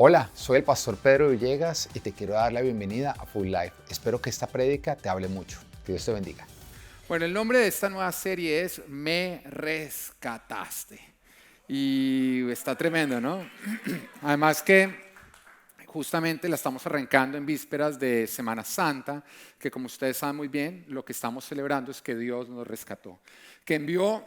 Hola, soy el pastor Pedro Villegas y te quiero dar la bienvenida a Full Life. Espero que esta prédica te hable mucho. Que Dios te bendiga. Bueno, el nombre de esta nueva serie es Me Rescataste. Y está tremendo, ¿no? Además que justamente la estamos arrancando en vísperas de Semana Santa, que como ustedes saben muy bien, lo que estamos celebrando es que Dios nos rescató, que envió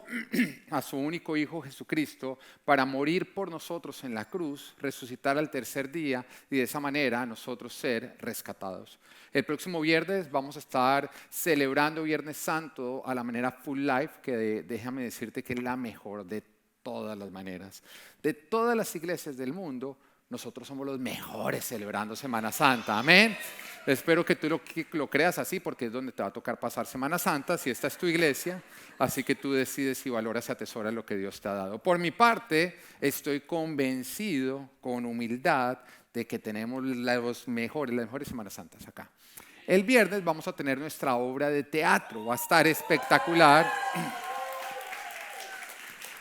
a su único Hijo Jesucristo para morir por nosotros en la cruz, resucitar al tercer día y de esa manera nosotros ser rescatados. El próximo viernes vamos a estar celebrando Viernes Santo a la manera Full Life, que déjame decirte que es la mejor de todas las maneras. De todas las iglesias del mundo, nosotros somos los mejores celebrando Semana Santa. Amén. Espero que tú lo creas así, porque es donde te va a tocar pasar Semana Santa, si esta es tu iglesia. Así que tú decides si valoras y atesoras lo que Dios te ha dado. Por mi parte, estoy convencido, con humildad, de que tenemos las mejores Semanas Santas acá. El viernes vamos a tener nuestra obra de teatro. Va a estar espectacular.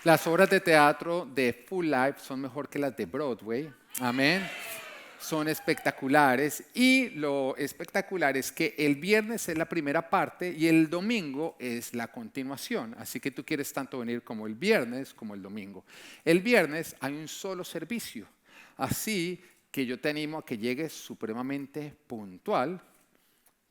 Las obras de teatro de Full Life son mejor que las de Broadway. Amén. Son espectaculares y lo espectacular es que el viernes es la primera parte y el domingo es la continuación. Así que tú quieres tanto venir como el viernes como el domingo. El viernes hay un solo servicio. Así que yo te animo a que llegues supremamente puntual.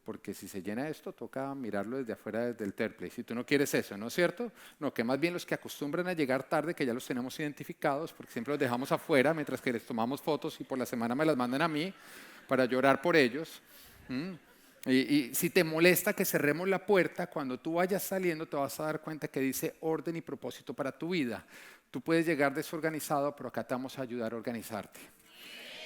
Porque si se llena esto, toca mirarlo desde afuera, desde el third place. Si tú no quieres eso, ¿no es cierto? No, que más bien los que acostumbran a llegar tarde, que ya los tenemos identificados, porque siempre los dejamos afuera mientras que les tomamos fotos y por la semana me las mandan a mí para llorar por ellos. Y si te molesta que cerremos la puerta, cuando tú vayas saliendo te vas a dar cuenta que dice orden y propósito para tu vida. Tú puedes llegar desorganizado, pero acá te vamos a ayudar a organizarte.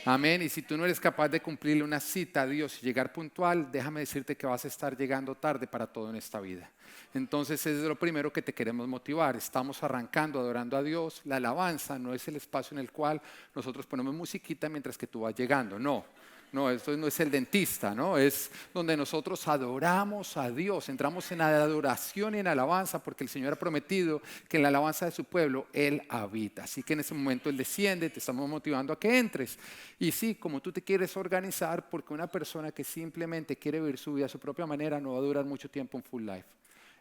Amén. Y si tú no eres capaz de cumplirle una cita a Dios y llegar puntual, déjame decirte que vas a estar llegando tarde para todo en esta vida. Entonces es lo primero que te queremos motivar. Estamos arrancando, adorando a Dios. La alabanza no es el espacio en el cual nosotros ponemos musiquita mientras que tú vas llegando. No. No, esto no es el dentista, ¿no? Es donde nosotros adoramos a Dios, entramos en adoración y en alabanza porque el Señor ha prometido que en la alabanza de su pueblo Él habita. Así que en ese momento Él desciende, te estamos motivando a que entres. Y sí, como tú te quieres organizar, porque una persona que simplemente quiere vivir su vida a su propia manera no va a durar mucho tiempo en Full Life.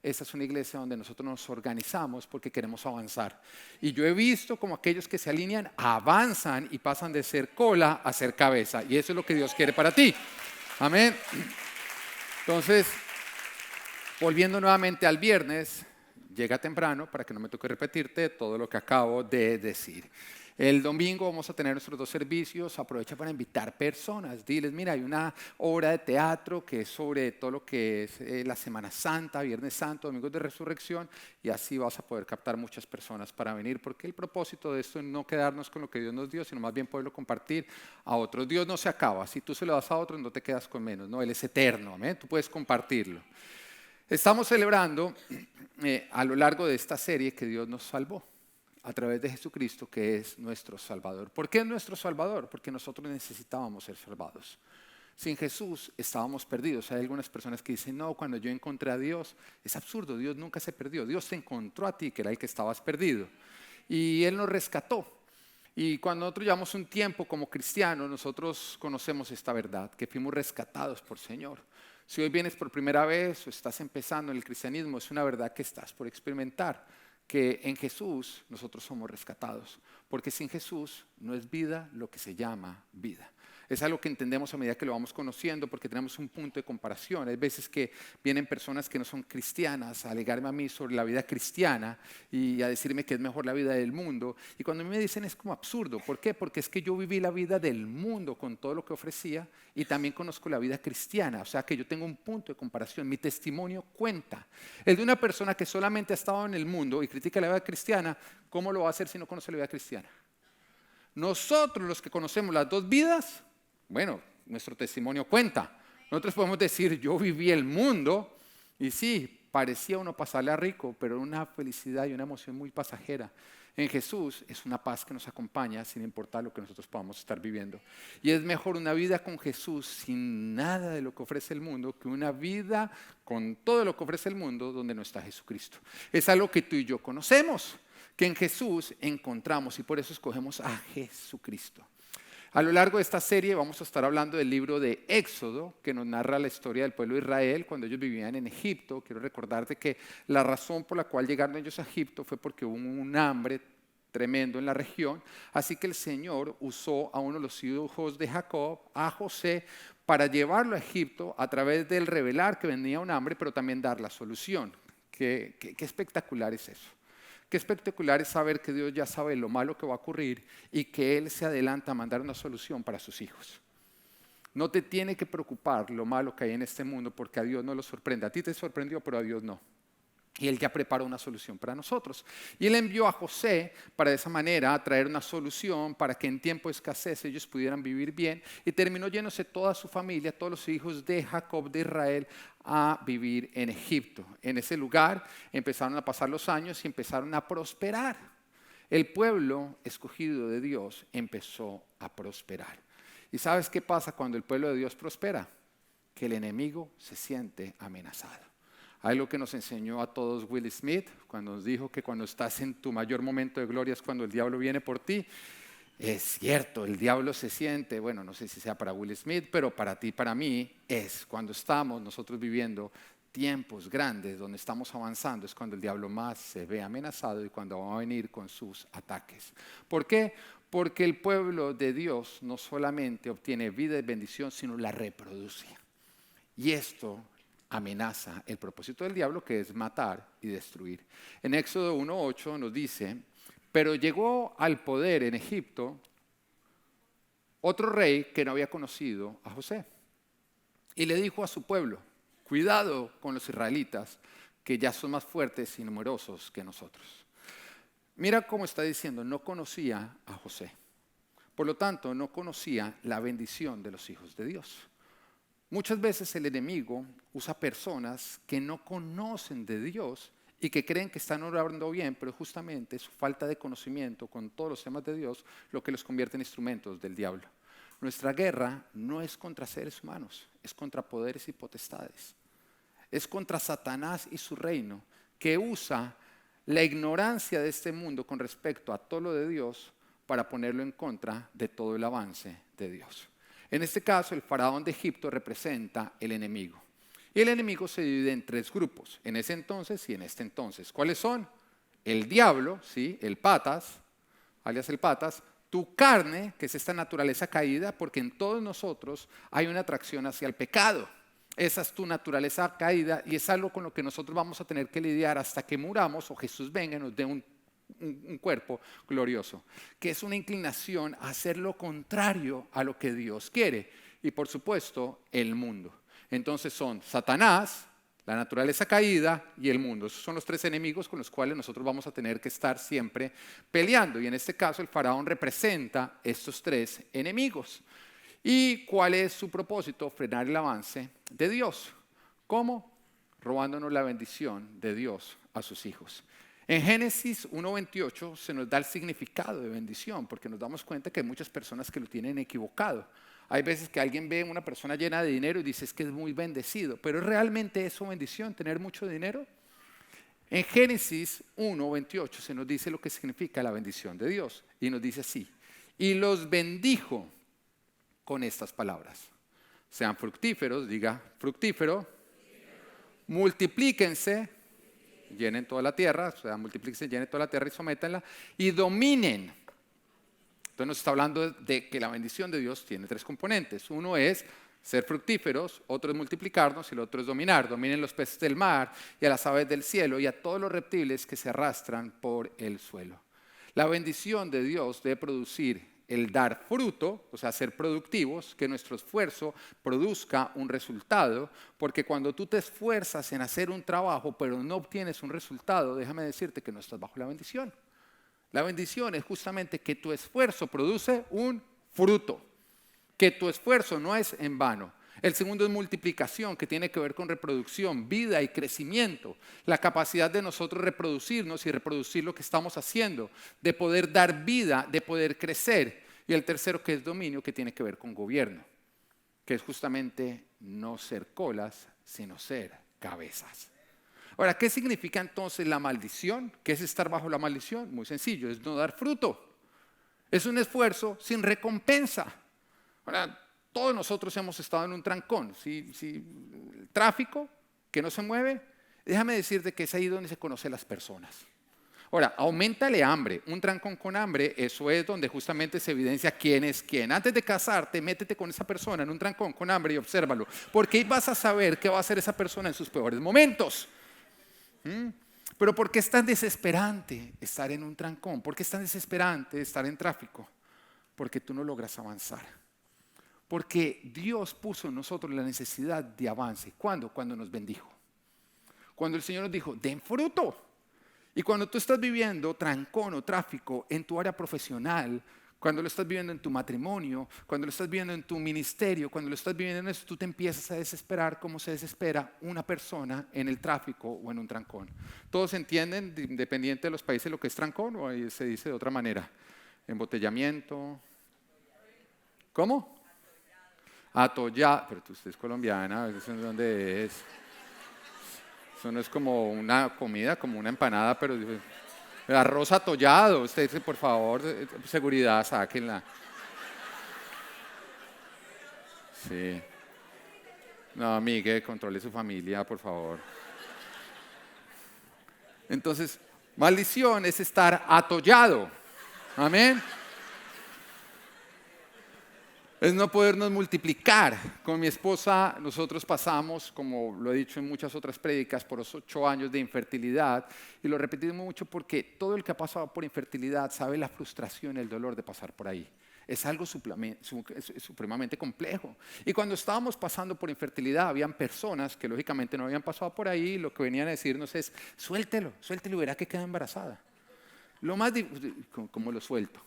Esta es una iglesia donde nosotros nos organizamos porque queremos avanzar. Y yo he visto como aquellos que se alinean avanzan y pasan de ser cola a ser cabeza. Y eso es lo que Dios quiere para ti. Amén. Entonces, volviendo nuevamente al viernes, llega temprano para que no me toque repetirte todo lo que acabo de decir. El domingo vamos a tener nuestros dos servicios. Aprovecha para invitar personas. Diles, mira, hay una obra de teatro que es sobre todo lo que es la Semana Santa, Viernes Santo, Domingos de Resurrección. Y así vas a poder captar muchas personas para venir. Porque el propósito de esto es no quedarnos con lo que Dios nos dio, sino más bien poderlo compartir a otros. Dios no se acaba. Si tú se lo das a otros, no te quedas con menos. No, Él es eterno. ¿Amén? Tú puedes compartirlo. Estamos celebrando a lo largo de esta serie que Dios nos salvó a través de Jesucristo, que es nuestro Salvador. ¿Por qué es nuestro Salvador? Porque nosotros necesitábamos ser salvados. Sin Jesús estábamos perdidos. Hay algunas personas que dicen, no, cuando yo encontré a Dios, es absurdo, Dios nunca se perdió. Dios te encontró a ti, que era el que estabas perdido. Y Él nos rescató. Y cuando nosotros llevamos un tiempo como cristianos, nosotros conocemos esta verdad, que fuimos rescatados por Señor. Si hoy vienes por primera vez o estás empezando en el cristianismo, es una verdad que estás por experimentar, que en Jesús nosotros somos rescatados, porque sin Jesús no es vida lo que se llama vida. Es algo que entendemos a medida que lo vamos conociendo porque tenemos un punto de comparación. Hay veces que vienen personas que no son cristianas a alegarme a mí sobre la vida cristiana y a decirme que es mejor la vida del mundo. Y cuando a mí me dicen es como absurdo. ¿Por qué? Porque es que yo viví la vida del mundo con todo lo que ofrecía y también conozco la vida cristiana. O sea que yo tengo un punto de comparación. Mi testimonio cuenta. El de una persona que solamente ha estado en el mundo y critica la vida cristiana, ¿cómo lo va a hacer si no conoce la vida cristiana? Nosotros los que conocemos las dos vidas, bueno, nuestro testimonio cuenta. Nosotros podemos decir, yo viví el mundo y sí, parecía uno pasarle a rico, pero una felicidad y una emoción muy pasajera. En Jesús es una paz que nos acompaña sin importar lo que nosotros podamos estar viviendo. Y es mejor una vida con Jesús sin nada de lo que ofrece el mundo que una vida con todo lo que ofrece el mundo donde no está Jesucristo. Es algo que tú y yo conocemos, que en Jesús encontramos y por eso escogemos a Jesucristo. A lo largo de esta serie vamos a estar hablando del libro de Éxodo, que nos narra la historia del pueblo de Israel cuando ellos vivían en Egipto. Quiero recordarte que la razón por la cual llegaron ellos a Egipto fue porque hubo un hambre tremendo en la región. Así que el Señor usó a uno de los hijos de Jacob, a José, para llevarlo a Egipto a través del revelar que venía un hambre, pero también dar la solución. Qué espectacular es eso. Qué espectacular es saber que Dios ya sabe lo malo que va a ocurrir y que Él se adelanta a mandar una solución para sus hijos. No te tiene que preocupar lo malo que hay en este mundo porque a Dios no lo sorprende. A ti te sorprendió, pero a Dios no. Y Él ya preparó una solución para nosotros. Y Él envió a José para de esa manera traer una solución para que en tiempo de escasez ellos pudieran vivir bien. Y terminó yéndose toda su familia, todos los hijos de Jacob, de Israel, a vivir en Egipto. En ese lugar empezaron a pasar los años y empezaron a prosperar. El pueblo escogido de Dios empezó a prosperar. ¿Y sabes qué pasa cuando el pueblo de Dios prospera? Que el enemigo se siente amenazado. Hay lo que nos enseñó a todos Will Smith cuando nos dijo que cuando estás en tu mayor momento de gloria es cuando el diablo viene por ti. Es cierto, el diablo se siente, bueno, no sé si sea para Will Smith, pero para ti, para mí, es cuando estamos nosotros viviendo tiempos grandes donde estamos avanzando, es cuando el diablo más se ve amenazado y cuando va a venir con sus ataques. ¿Por qué? Porque el pueblo de Dios no solamente obtiene vida y bendición, sino la reproduce. Y esto amenaza el propósito del diablo, que es matar y destruir. En Éxodo 1:8 nos dice: pero llegó al poder en Egipto otro rey que no había conocido a José. Y le dijo a su pueblo: cuidado con los israelitas, que ya son más fuertes y numerosos que nosotros. Mira cómo está diciendo, no conocía a José. Por lo tanto, no conocía la bendición de los hijos de Dios. Muchas veces el enemigo usa personas que no conocen de Dios y que creen que están orando bien, pero justamente su falta de conocimiento con todos los temas de Dios lo que los convierte en instrumentos del diablo. Nuestra guerra no es contra seres humanos, es contra poderes y potestades. Es contra Satanás y su reino, que usa la ignorancia de este mundo con respecto a todo lo de Dios para ponerlo en contra de todo el avance de Dios. En este caso, el faraón de Egipto representa el enemigo. Y el enemigo se divide en tres grupos, en ese entonces y en este entonces. ¿Cuáles son? El diablo, ¿sí? El patas, alias el patas, tu carne, que es esta naturaleza caída, porque en todos nosotros hay una atracción hacia el pecado. Esa es tu naturaleza caída y es algo con lo que nosotros vamos a tener que lidiar hasta que muramos o Jesús venga y nos dé un cuerpo glorioso, que es una inclinación a hacer lo contrario a lo que Dios quiere. Y por supuesto, el mundo. Entonces son Satanás, la naturaleza caída y el mundo. Esos son los tres enemigos con los cuales nosotros vamos a tener que estar siempre peleando. Y en este caso el faraón representa estos tres enemigos. ¿Y cuál es su propósito? Frenar el avance de Dios. ¿Cómo? Robándonos la bendición de Dios a sus hijos. En Génesis 1:28 se nos da el significado de bendición, porque nos damos cuenta que hay muchas personas que lo tienen equivocado. Hay veces que alguien ve a una persona llena de dinero y dice es que es muy bendecido, pero ¿es realmente eso bendición, tener mucho dinero? En Génesis 1:28 se nos dice lo que significa la bendición de Dios y nos dice así: y los bendijo con estas palabras: sean fructíferos, diga fructífero, multiplíquense, llenen toda la tierra, o sea, multiplíquense, llenen toda la tierra y sométanla, y dominen. Entonces nos está hablando de que la bendición de Dios tiene tres componentes. Uno es ser fructíferos, otro es multiplicarnos y el otro es dominar. Dominen los peces del mar y a las aves del cielo y a todos los reptiles que se arrastran por el suelo. La bendición de Dios debe producir el dar fruto, o sea, ser productivos, que nuestro esfuerzo produzca un resultado, porque cuando tú te esfuerzas en hacer un trabajo pero no obtienes un resultado, déjame decirte que no estás bajo la bendición. La bendición es justamente que tu esfuerzo produce un fruto, que tu esfuerzo no es en vano. El segundo es multiplicación, que tiene que ver con reproducción, vida y crecimiento. La capacidad de nosotros reproducirnos y reproducir lo que estamos haciendo, de poder dar vida, de poder crecer. Y el tercero, que es dominio, que tiene que ver con gobierno, que es justamente no ser colas, sino ser cabezas. Ahora, ¿qué significa entonces la maldición? ¿Qué es estar bajo la maldición? Muy sencillo, es no dar fruto. Es un esfuerzo sin recompensa. Ahora, todos nosotros hemos estado en un trancón. Si el tráfico que no se mueve, déjame decirte que es ahí donde se conocen las personas. Ahora, auméntale hambre. Un trancón con hambre, eso es donde justamente se evidencia quién es quién. Antes de casarte, métete con esa persona en un trancón con hambre y obsérvalo. Porque ahí vas a saber qué va a hacer esa persona en sus peores momentos. Pero ¿por qué es tan desesperante estar en un trancón? ¿Por qué es tan desesperante estar en tráfico? Porque tú no logras avanzar. Porque Dios puso en nosotros la necesidad de avance. ¿Cuándo? Cuando nos bendijo. Cuando el Señor nos dijo, den fruto. Y cuando tú estás viviendo trancón o tráfico en tu área profesional, cuando lo estás viviendo en tu matrimonio, cuando lo estás viviendo en tu ministerio, cuando lo estás viviendo en eso, tú te empiezas a desesperar como se desespera una persona en el tráfico o en un trancón. ¿Todos entienden, independiente de los países, lo que es trancón o ahí se dice de otra manera? Embotellamiento. ¿Cómo? Atollado. Pero usted es colombiana, ¿eso en dónde es? Eso no es como una comida, como una empanada, pero arroz atollado. Usted dice, por favor, seguridad, sáquenla. Sí. No, Miguel, controle su familia, por favor. Entonces, maldición es estar atollado. Amén. Es no podernos multiplicar. Con mi esposa nosotros pasamos, como lo he dicho en muchas otras prédicas, por los 8 años de infertilidad. Y lo repetimos mucho porque todo el que ha pasado por infertilidad sabe la frustración y el dolor de pasar por ahí. Es algo supremamente complejo. Y cuando estábamos pasando por infertilidad, habían personas que lógicamente no habían pasado por ahí. Y lo que venían a decirnos es, suéltelo y verá que queda embarazada. Lo más difícil, ¿cómo lo suelto?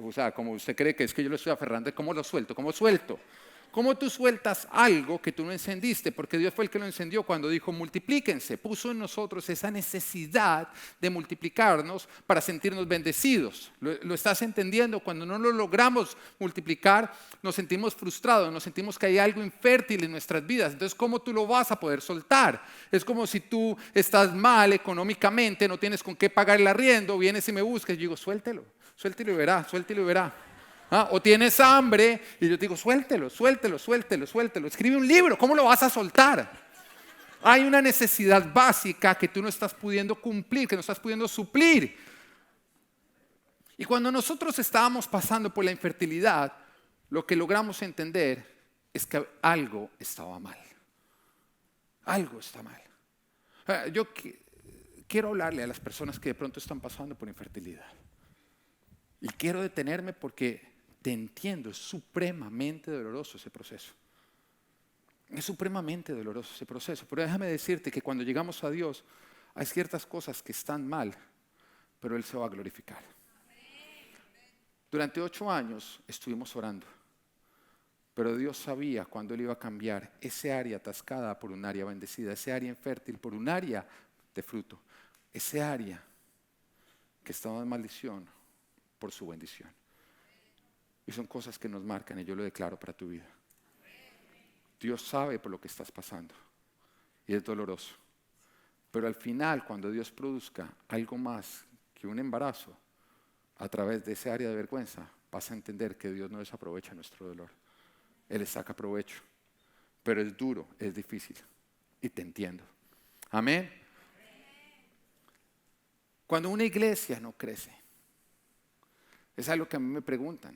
O sea, como usted cree que es que yo lo estoy aferrando, ¿cómo lo suelto? ¿Cómo suelto? ¿Cómo tú sueltas algo que tú no encendiste? Porque Dios fue el que lo encendió cuando dijo multiplíquense. Puso en nosotros esa necesidad de multiplicarnos para sentirnos bendecidos. ¿Lo estás entendiendo? Cuando no lo logramos multiplicar, nos sentimos frustrados, nos sentimos que hay algo infértil en nuestras vidas. Entonces, ¿cómo tú lo vas a poder soltar? Es como si tú estás mal económicamente, no tienes con qué pagar el arriendo, vienes y me buscas y yo digo, suéltelo y verá, suéltelo y verá. O tienes hambre y yo te digo, suéltelo. Escribe un libro, ¿cómo lo vas a soltar? Hay una necesidad básica que tú no estás pudiendo cumplir, que no estás pudiendo suplir. Y cuando nosotros estábamos pasando por la infertilidad, lo que logramos entender es que algo estaba mal. Algo está mal. Yo quiero hablarle a las personas que de pronto están pasando por infertilidad. Y quiero detenerme porque te entiendo, es supremamente doloroso ese proceso. Es supremamente doloroso ese proceso. Pero déjame decirte que cuando llegamos a Dios, hay ciertas cosas que están mal, pero Él se va a glorificar. Durante 8 años estuvimos orando, pero Dios sabía cuándo Él iba a cambiar ese área atascada por un área bendecida, ese área infértil por un área de fruto, ese área que estaba en maldición por su bendición. Y son cosas que nos marcan y yo lo declaro para tu vida. Dios sabe por lo que estás pasando y es doloroso. Pero al final, cuando Dios produzca algo más que un embarazo a través de ese área de vergüenza, vas a entender que Dios no desaprovecha nuestro dolor. Él le saca provecho. Pero es duro, es difícil y te entiendo. Amén. Cuando una iglesia no crece, es algo que a mí me preguntan.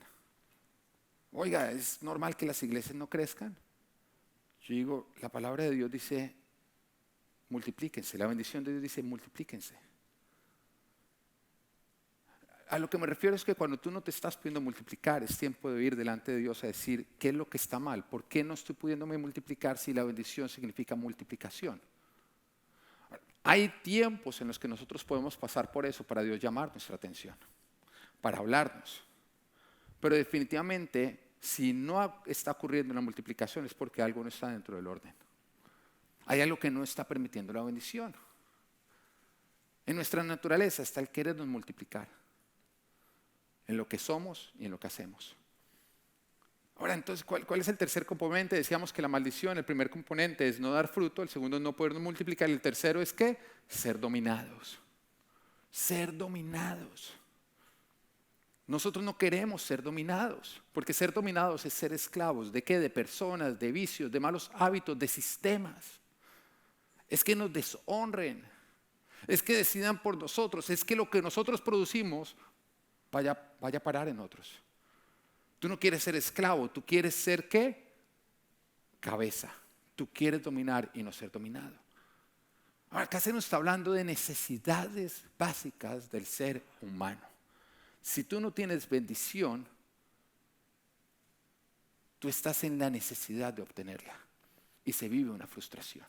Oiga, ¿es normal que las iglesias no crezcan? Yo digo, la palabra de Dios dice, multiplíquense. La bendición de Dios dice, multiplíquense. A lo que me refiero es que cuando tú no te estás pudiendo multiplicar, es tiempo de ir delante de Dios a decir, ¿qué es lo que está mal? ¿Por qué no estoy pudiéndome multiplicar si la bendición significa multiplicación? Hay tiempos en los que nosotros podemos pasar por eso para Dios llamar nuestra atención, para hablarnos. Pero definitivamente, si no está ocurriendo una multiplicación es porque algo no está dentro del orden. Hay algo que no está permitiendo la bendición. En nuestra naturaleza está el querernos multiplicar, en lo que somos y en lo que hacemos. Ahora, entonces, ¿cuál es el tercer componente? Decíamos que la maldición, el primer componente es no dar fruto, el segundo es no podernos multiplicar, y el tercero es ¿qué? Ser dominados. Ser dominados. Nosotros no queremos ser dominados, porque ser dominados es ser esclavos. ¿De qué? De personas, de vicios, de malos hábitos, de sistemas. Es que nos deshonren, es que decidan por nosotros, es que lo que nosotros producimos vaya a parar en otros. Tú no quieres ser esclavo, tú quieres ser ¿qué? Cabeza. Tú quieres dominar y no ser dominado. Ahora, acá se nos está hablando de necesidades básicas del ser humano. Si tú no tienes bendición, tú estás en la necesidad de obtenerla y se vive una frustración.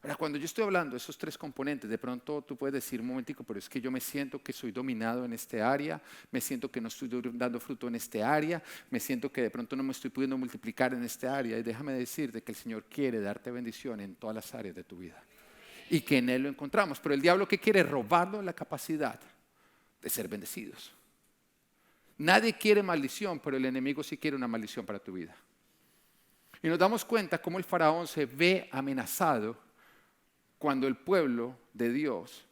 Ahora, cuando yo estoy hablando de esos tres componentes, de pronto tú puedes decir un momentico, pero es que yo me siento que soy dominado en este área, me siento que no estoy dando fruto en este área, me siento que de pronto no me estoy pudiendo multiplicar en este área. Y déjame decirte que el Señor quiere darte bendición en todas las áreas de tu vida y que en Él lo encontramos. Pero el diablo, ¿qué quiere? Robarnos la capacidad de ser bendecidos. Nadie quiere maldición, pero el enemigo sí quiere una maldición para tu vida. Y nos damos cuenta cómo el faraón se ve amenazado cuando el pueblo de Dios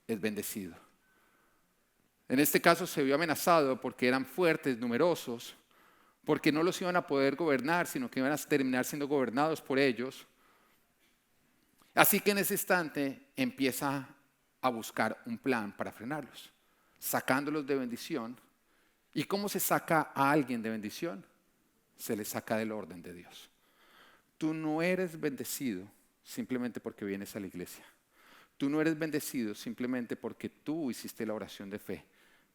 es bendecido. En este caso se vio amenazado porque eran fuertes, numerosos, porque no los iban a poder gobernar, sino que iban a terminar siendo gobernados por ellos. Así que en ese instante empieza a buscar un plan para frenarlos, sacándolos de bendición. ¿Y cómo se saca a alguien de bendición? Se le saca del orden de Dios. Tú no eres bendecido simplemente porque vienes a la iglesia. Tú no eres bendecido simplemente porque tú hiciste la oración de fe.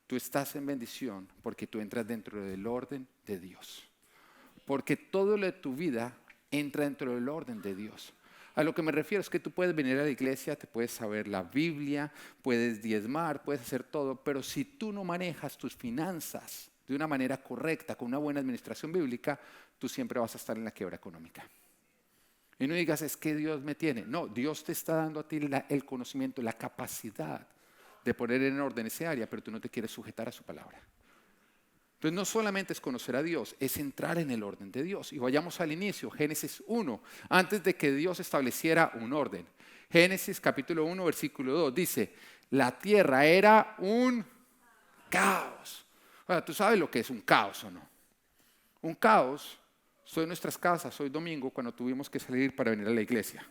Tú estás en bendición porque tú entras dentro del orden de Dios. Porque todo lo de tu vida entra dentro del orden de Dios. A lo que me refiero es que tú puedes venir a la iglesia, te puedes saber la Biblia, puedes diezmar, puedes hacer todo, pero si tú no manejas tus finanzas de una manera correcta, con una buena administración bíblica, tú siempre vas a estar en la quiebra económica. Y no digas, es que Dios me tiene. No, Dios te está dando a ti el conocimiento, la capacidad de poner en orden ese área, pero tú no te quieres sujetar a su palabra. Entonces no solamente es conocer a Dios, es entrar en el orden de Dios. Y vayamos al inicio, Génesis 1, antes de que Dios estableciera un orden. Génesis capítulo 1, versículo 2, dice, la tierra era un caos. Ahora, ¿tú sabes lo que es un caos o no? Un caos, soy en nuestras casas, hoy domingo, cuando tuvimos que salir para venir a la iglesia.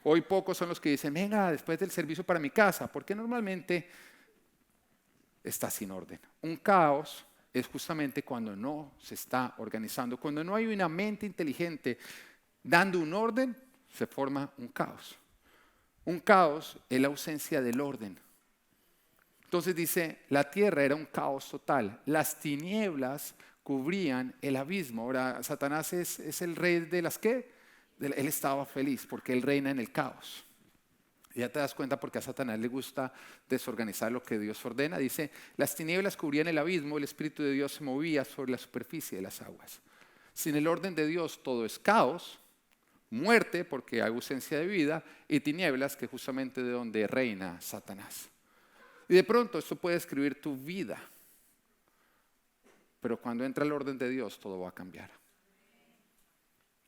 Hoy pocos son los que dicen, venga, después del servicio para mi casa, porque normalmente está sin orden. Un caos es justamente cuando no se está organizando, cuando no hay una mente inteligente dando un orden, se forma un caos. Un caos es la ausencia del orden. Entonces dice, la tierra era un caos total, las tinieblas cubrían el abismo. Ahora, Satanás es el rey de las ¿qué? Él estaba feliz porque él reina en el caos. Y ya te das cuenta porque a Satanás le gusta desorganizar lo que Dios ordena. Dice, las tinieblas cubrían el abismo, el Espíritu de Dios se movía sobre la superficie de las aguas. Sin el orden de Dios todo es caos, muerte porque hay ausencia de vida y tinieblas que justamente de donde reina Satanás. Y de pronto esto puede describir tu vida, pero cuando entra el orden de Dios todo va a cambiar.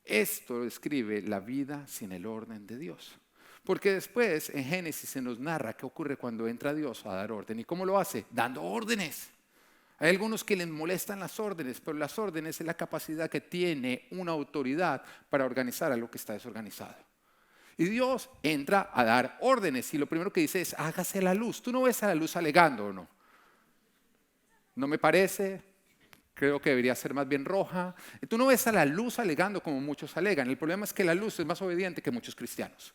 Esto describe la vida sin el orden de Dios. Porque después en Génesis se nos narra qué ocurre cuando entra Dios a dar orden. ¿Y cómo lo hace? Dando órdenes. Hay algunos que les molestan las órdenes, pero las órdenes es la capacidad que tiene una autoridad para organizar a lo que está desorganizado. Y Dios entra a dar órdenes y lo primero que dice es, hágase la luz. Tú no ves a la luz alegando, ¿o no? No me parece, creo que debería ser más bien roja. Tú no ves a la luz alegando como muchos alegan. El problema es que la luz es más obediente que muchos cristianos.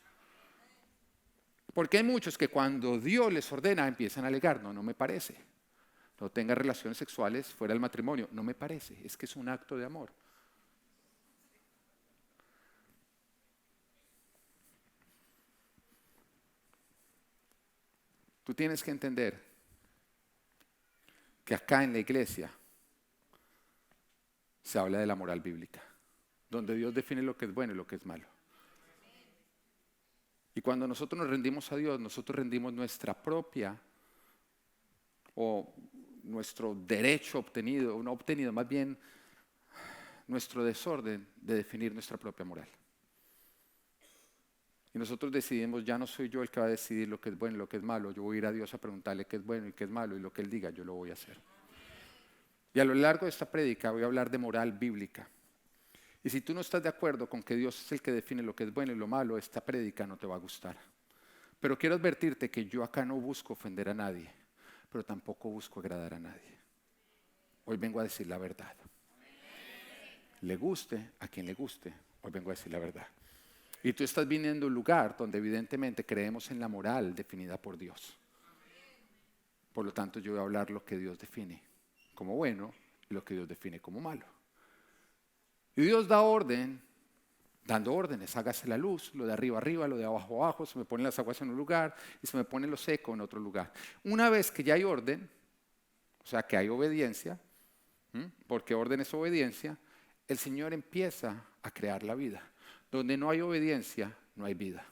Porque hay muchos que cuando Dios les ordena empiezan a alegar, no me parece. No tengas relaciones sexuales fuera del matrimonio, no me parece, es que es un acto de amor. Tú tienes que entender que acá en la iglesia se habla de la moral bíblica, donde Dios define lo que es bueno y lo que es malo. Y cuando nosotros nos rendimos a Dios, nosotros rendimos nuestra propia o nuestro derecho obtenido, no obtenido, más bien nuestro desorden de definir nuestra propia moral. Y nosotros decidimos, ya no soy yo el que va a decidir lo que es bueno y lo que es malo. Yo voy a ir a Dios a preguntarle qué es bueno y qué es malo, y lo que Él diga yo lo voy a hacer. Y a lo largo de esta prédica voy a hablar de moral bíblica. Y si tú no estás de acuerdo con que Dios es el que define lo que es bueno y lo malo, esta prédica no te va a gustar. Pero quiero advertirte que yo acá no busco ofender a nadie, pero tampoco busco agradar a nadie. Hoy vengo a decir la verdad. Le guste a quien le guste, hoy vengo a decir la verdad. Y tú estás viniendo a un lugar donde evidentemente creemos en la moral definida por Dios. Por lo tanto, yo voy a hablar lo que Dios define como bueno y lo que Dios define como malo. Y Dios da orden, dando órdenes, hágase la luz, lo de arriba arriba, lo de abajo abajo, se me ponen las aguas en un lugar y se me pone lo seco en otro lugar. Una vez que ya hay orden, o sea que hay obediencia, porque orden es obediencia, el Señor empieza a crear la vida. Donde no hay obediencia, no hay vida.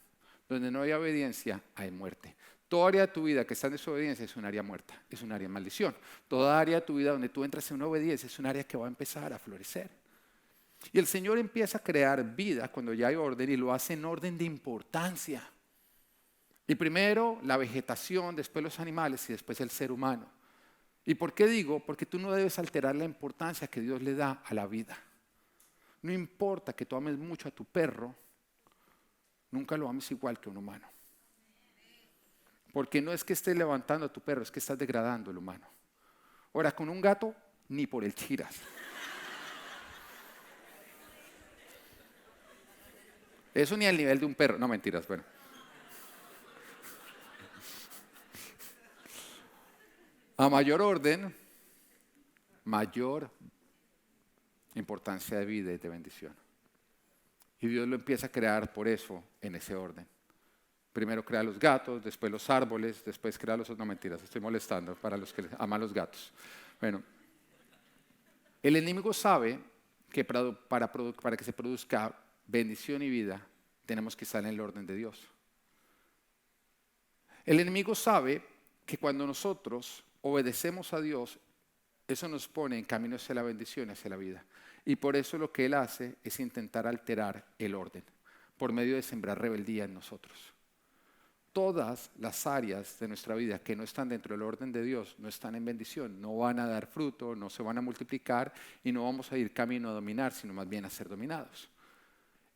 Donde no hay obediencia, hay muerte. Toda área de tu vida que está en desobediencia es un área muerta, es un área de maldición. Toda área de tu vida donde tú entras en una obediencia es un área que va a empezar a florecer. Y el Señor empieza a crear vida cuando ya hay orden y lo hace en orden de importancia. Y primero la vegetación, después los animales y después el ser humano. ¿Y por qué digo? Porque tú no debes alterar la importancia que Dios le da a la vida. No importa que tú ames mucho a tu perro, nunca lo ames igual que un humano. Porque no es que estés levantando a tu perro, es que estás degradando al humano. Ahora, con un gato, ni por el chiras. Eso ni al nivel de un perro. No, mentiras, bueno. A mayor orden, mayor importancia de vida y de bendición. Y Dios lo empieza a crear por eso, en ese orden. Primero crea los gatos, después los árboles, después crea los... No, mentiras, estoy molestando para los que aman los gatos. Bueno, el enemigo sabe que para que se produzca bendición y vida, tenemos que estar en el orden de Dios. El enemigo sabe que cuando nosotros obedecemos a Dios, eso nos pone en camino hacia la bendición, hacia la vida. Y por eso lo que él hace es intentar alterar el orden, por medio de sembrar rebeldía en nosotros. Todas las áreas de nuestra vida que no están dentro del orden de Dios no están en bendición, no van a dar fruto, no se van a multiplicar y no vamos a ir camino a dominar, sino más bien a ser dominados.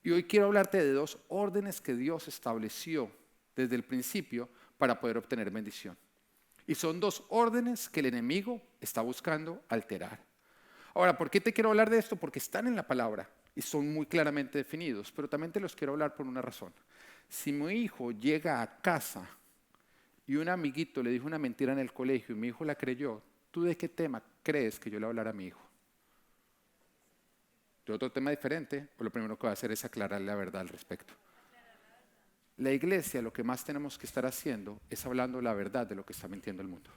Y hoy quiero hablarte de dos órdenes que Dios estableció desde el principio para poder obtener bendición. Y son dos órdenes que el enemigo está buscando alterar. Ahora, ¿por qué te quiero hablar de esto? Porque están en la palabra y son muy claramente definidos, pero también te los quiero hablar por una razón. Si mi hijo llega a casa y un amiguito le dijo una mentira en el colegio y mi hijo la creyó, ¿tú de qué tema crees que yo le voy a hablar a mi hijo? ¿De otro tema diferente? O lo primero que voy a hacer es aclararle la verdad al respecto. La iglesia, lo que más tenemos que estar haciendo es hablando la verdad de lo que está mintiendo el mundo.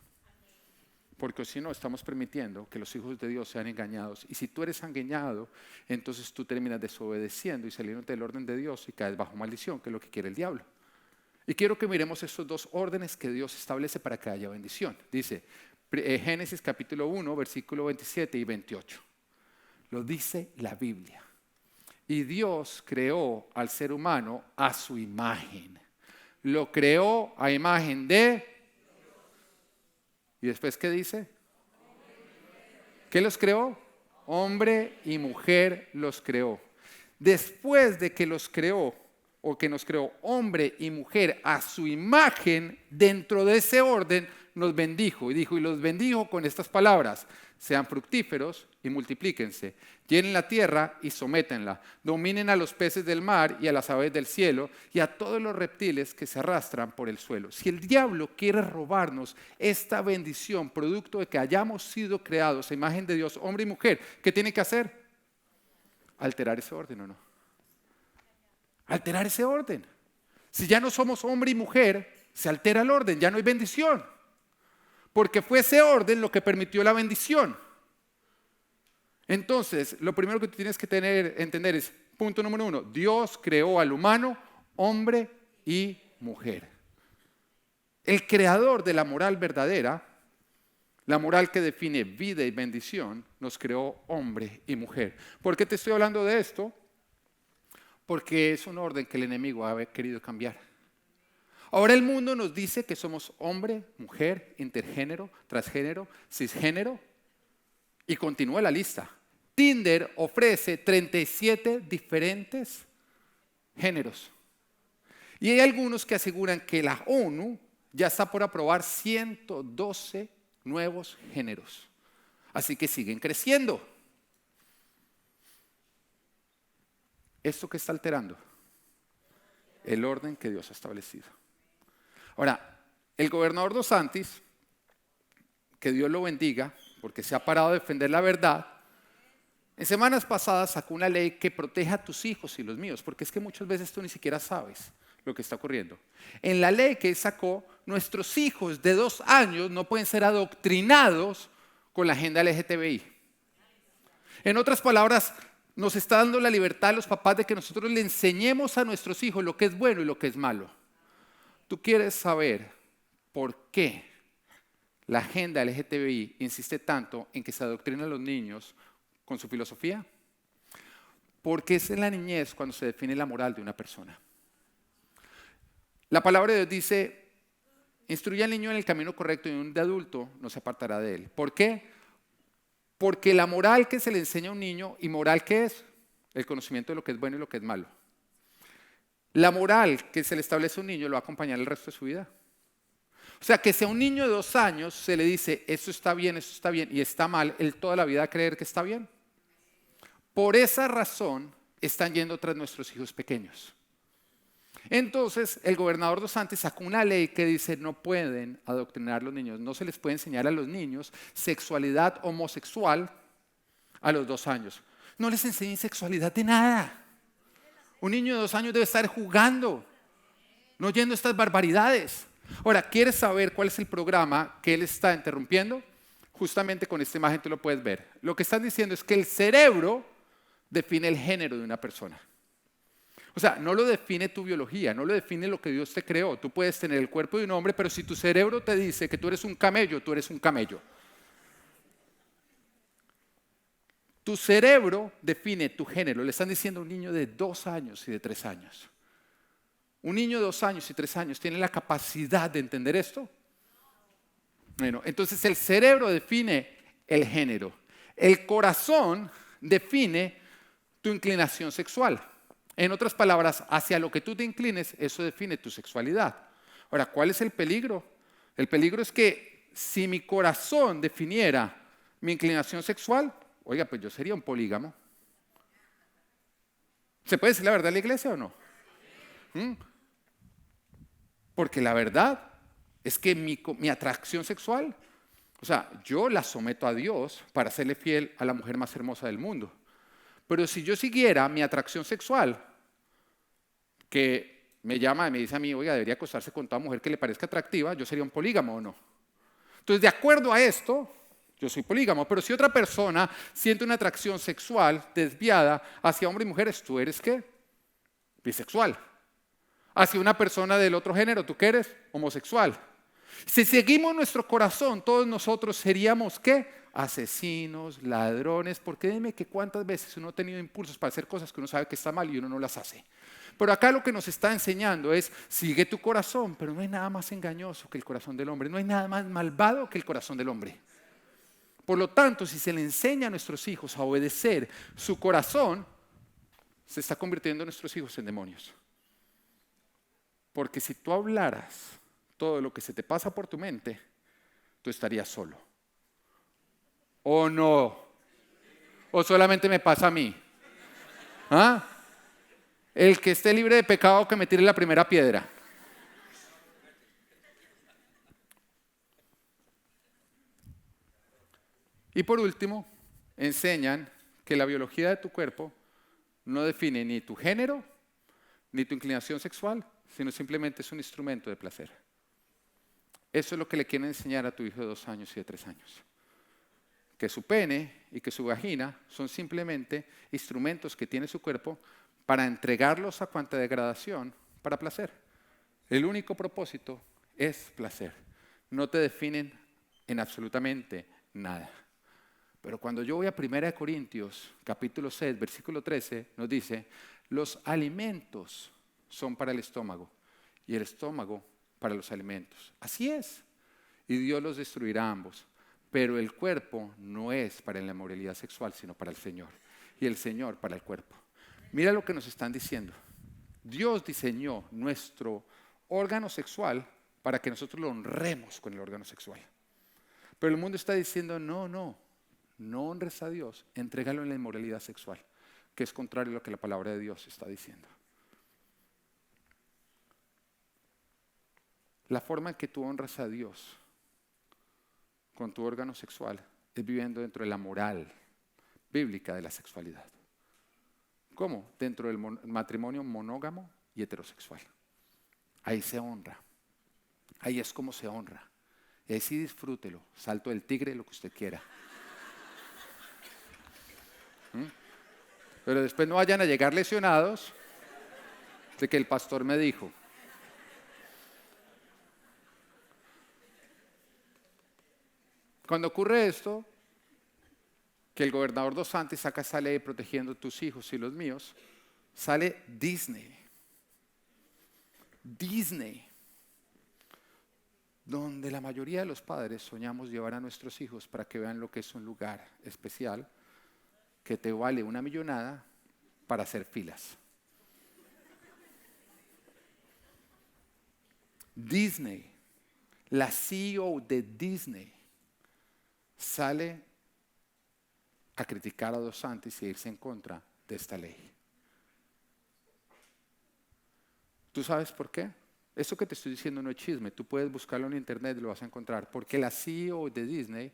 Porque si no, estamos permitiendo que los hijos de Dios sean engañados. Y si tú eres engañado, entonces tú terminas desobedeciendo y saliendo del orden de Dios y caes bajo maldición, que es lo que quiere el diablo. Y quiero que miremos esos dos órdenes que Dios establece para que haya bendición. Dice Génesis capítulo 1, versículo 27 y 28. Lo dice la Biblia. Y Dios creó al ser humano a su imagen. Lo creó a imagen de... ¿Y después qué dice? ¿Qué los creó? Hombre y mujer los creó. Después de que los creó, o que nos creó hombre y mujer a su imagen, dentro de ese orden nos bendijo. Y dijo, y los bendijo con estas palabras: sean fructíferos y multiplíquense, llenen la tierra y sométenla, dominen a los peces del mar y a las aves del cielo y a todos los reptiles que se arrastran por el suelo. Si el diablo quiere robarnos esta bendición, producto de que hayamos sido creados a imagen de Dios, hombre y mujer, ¿qué tiene que hacer? Alterar ese orden, ¿o no? Alterar ese orden. Si ya no somos hombre y mujer, se altera el orden, ya no hay bendición. Porque fue ese orden lo que permitió la bendición. Entonces, lo primero que tú tienes que entender es, punto número 1, Dios creó al humano hombre y mujer. El creador de la moral verdadera, la moral que define vida y bendición, nos creó hombre y mujer. ¿Por qué te estoy hablando de esto? Porque es un orden que el enemigo ha querido cambiar. Ahora el mundo nos dice que somos hombre, mujer, intergénero, transgénero, cisgénero y continúa la lista. Tinder ofrece 37 diferentes géneros. Y hay algunos que aseguran que la ONU ya está por aprobar 112 nuevos géneros. Así que siguen creciendo. ¿Esto qué está alterando? El orden que Dios ha establecido. Ahora, el gobernador Dos Santis, que Dios lo bendiga, porque se ha parado a defender la verdad, en semanas pasadas sacó una ley que protege a tus hijos y los míos, porque es que muchas veces tú ni siquiera sabes lo que está ocurriendo. En la ley que él sacó, nuestros hijos de 2 años no pueden ser adoctrinados con la agenda LGTBI. En otras palabras, nos está dando la libertad a los papás de que nosotros le enseñemos a nuestros hijos lo que es bueno y lo que es malo. ¿Tú quieres saber por qué la agenda LGTBI insiste tanto en que se adoctrinen a los niños con su filosofía? Porque es en la niñez cuando se define la moral de una persona. La palabra de Dios dice, instruye al niño en el camino correcto y un de adulto no se apartará de él. ¿Por qué? Porque la moral que se le enseña a un niño, ¿y moral qué es? El conocimiento de lo que es bueno y lo que es malo. La moral que se le establece a un niño lo va a acompañar el resto de su vida. O sea, que si a un niño de 2 años se le dice, esto está bien y está mal, él toda la vida va a creer que está bien. Por esa razón están yendo tras nuestros hijos pequeños. Entonces, el gobernador Dos Santis sacó una ley que dice no pueden adoctrinar a los niños, no se les puede enseñar a los niños sexualidad homosexual a los 2 años. No les enseñen sexualidad de nada. Un niño de 2 años debe estar jugando, no oyendo estas barbaridades. Ahora, ¿quieres saber cuál es el programa que él está interrumpiendo? Justamente con esta imagen tú lo puedes ver. Lo que están diciendo es que el cerebro define el género de una persona. O sea, no lo define tu biología, no lo define lo que Dios te creó. Tú puedes tener el cuerpo de un hombre, pero si tu cerebro te dice que tú eres un camello, tú eres un camello. Tu cerebro define tu género. Le están diciendo a un niño de 2 años y de 3 años. ¿Un niño de 2 años y 3 años tiene la capacidad de entender esto? Bueno, entonces el cerebro define el género. El corazón define tu inclinación sexual. En otras palabras, hacia lo que tú te inclines, eso define tu sexualidad. Ahora, ¿cuál es el peligro? El peligro es que si mi corazón definiera mi inclinación sexual, oiga, pues yo sería un polígamo. ¿Se puede decir la verdad en la iglesia o no? Porque la verdad es que mi atracción sexual, o sea, yo la someto a Dios para serle fiel a la mujer más hermosa del mundo. Pero si yo siguiera mi atracción sexual, que me llama y me dice a mí, oiga, debería acostarse con toda mujer que le parezca atractiva, yo sería un polígamo o no. Entonces, de acuerdo a esto, yo soy polígamo. Pero si otra persona siente una atracción sexual desviada hacia hombres y mujeres, ¿tú eres qué? Bisexual. Hacia una persona del otro género, ¿tú qué eres? Homosexual. Si seguimos nuestro corazón, todos nosotros seríamos ¿qué? Asesinos, ladrones, porque dime que cuántas veces uno ha tenido impulsos para hacer cosas que uno sabe que está mal y uno no las hace. Pero acá lo que nos está enseñando es, sigue tu corazón, pero no hay nada más engañoso que el corazón del hombre, no hay nada más malvado que el corazón del hombre. Por lo tanto, si se le enseña a nuestros hijos a obedecer su corazón, se está convirtiendo a nuestros hijos en demonios. Porque si tú hablaras todo lo que se te pasa por tu mente, tú estarías solo. ¿O no? ¿O solamente me pasa a mí? ¿Ah? El que esté libre de pecado que me tire la primera piedra. Y por último, enseñan que la biología de tu cuerpo no define ni tu género, ni tu inclinación sexual, sino simplemente es un instrumento de placer. Eso es lo que le quieren enseñar a tu hijo de 2 años y de 3 años. Que su pene y que su vagina son simplemente instrumentos que tiene su cuerpo para entregarlos a cuanta degradación para placer. El único propósito es placer. No te definen en absolutamente nada. Pero cuando yo voy a 1 Corintios, capítulo 6, versículo 13, nos dice, Los alimentos son para el estómago y el estómago para los alimentos. Así es. Y Dios los destruirá a ambos. Pero el cuerpo no es para la inmoralidad sexual, sino para el Señor. Y el Señor para el cuerpo. Mira lo que nos están diciendo. Dios diseñó nuestro órgano sexual para que nosotros lo honremos con el órgano sexual. Pero el mundo está diciendo, no honres a Dios, entrégalo en la inmoralidad sexual, que es contrario a lo que la palabra de Dios está diciendo. La forma en que tú honras a Dios con tu órgano sexual es viviendo dentro de la moral bíblica de la sexualidad. ¿Cómo? Dentro del matrimonio monógamo y heterosexual. Ahí se honra. Ahí es como se honra. Y ahí sí disfrútelo. Salto del tigre, lo que usted quiera. Pero después no vayan a llegar lesionados de que el pastor me dijo. Cuando ocurre esto, que el gobernador Dos Santos saca esa ley protegiendo a tus hijos y los míos, sale Disney. Disney. Donde la mayoría de los padres soñamos llevar a nuestros hijos para que vean lo que es un lugar especial que te vale una millonada para hacer filas. Disney, la CEO de Disney, sale a criticar a Dos Santos y a irse en contra de esta ley. ¿Tú sabes por qué? Esto que te estoy diciendo no es chisme, tú puedes buscarlo en internet y lo vas a encontrar. Porque la CEO de Disney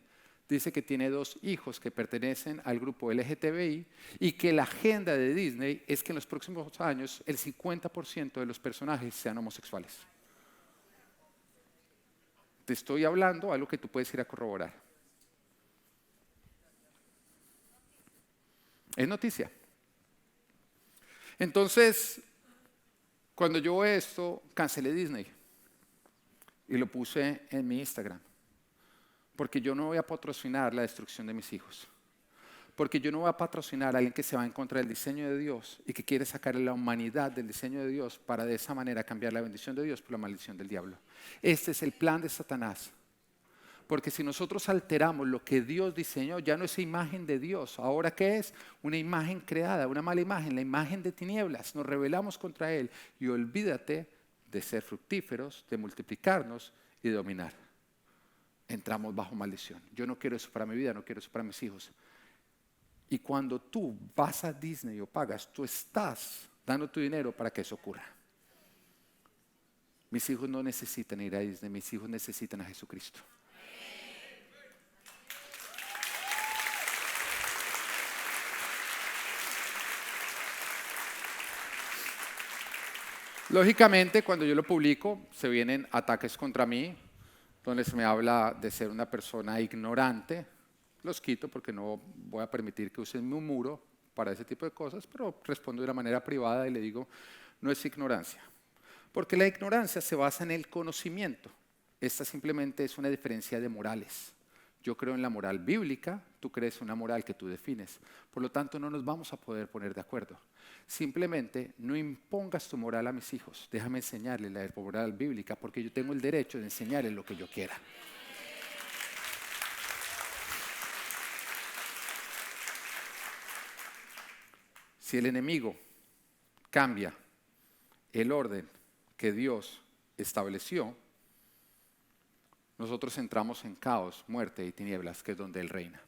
dice que tiene 2 hijos que pertenecen al grupo LGTBI y que la agenda de Disney es que en los próximos años el 50% de los personajes sean homosexuales. Te estoy hablando de algo que tú puedes ir a corroborar. Es noticia. Entonces, cuando yo veo esto, cancelé Disney y lo puse en mi Instagram. Porque yo no voy a patrocinar la destrucción de mis hijos. Porque yo no voy a patrocinar a alguien que se va en contra del diseño de Dios y que quiere sacar la humanidad del diseño de Dios para de esa manera cambiar la bendición de Dios por la maldición del diablo. Este es el plan de Satanás. Porque si nosotros alteramos lo que Dios diseñó, ya no es imagen de Dios. ¿Ahora qué es? Una imagen creada, una mala imagen, la imagen de tinieblas. Nos rebelamos contra Él y olvídate de ser fructíferos, de multiplicarnos y de dominar. Entramos bajo maldición. Yo no quiero eso para mi vida, no quiero eso para mis hijos. Y cuando tú vas a Disney o pagas, tú estás dando tu dinero para que eso ocurra. Mis hijos no necesitan ir a Disney, mis hijos necesitan a Jesucristo. Lógicamente, cuando yo lo publico, se vienen ataques contra mí, donde se me habla de ser una persona ignorante. Los quito porque no voy a permitir que usen mi muro para ese tipo de cosas, pero respondo de una manera privada y le digo, no es ignorancia. Porque la ignorancia se basa en el conocimiento. Esta simplemente es una diferencia de morales. Yo creo en la moral bíblica, tú crees en una moral que tú defines. Por lo tanto, no nos vamos a poder poner de acuerdo. Simplemente no impongas tu moral a mis hijos. Déjame enseñarles la moral bíblica porque yo tengo el derecho de enseñarles lo que yo quiera. Si el enemigo cambia el orden que Dios estableció, nosotros entramos en caos, muerte y tinieblas, que es donde Él reina.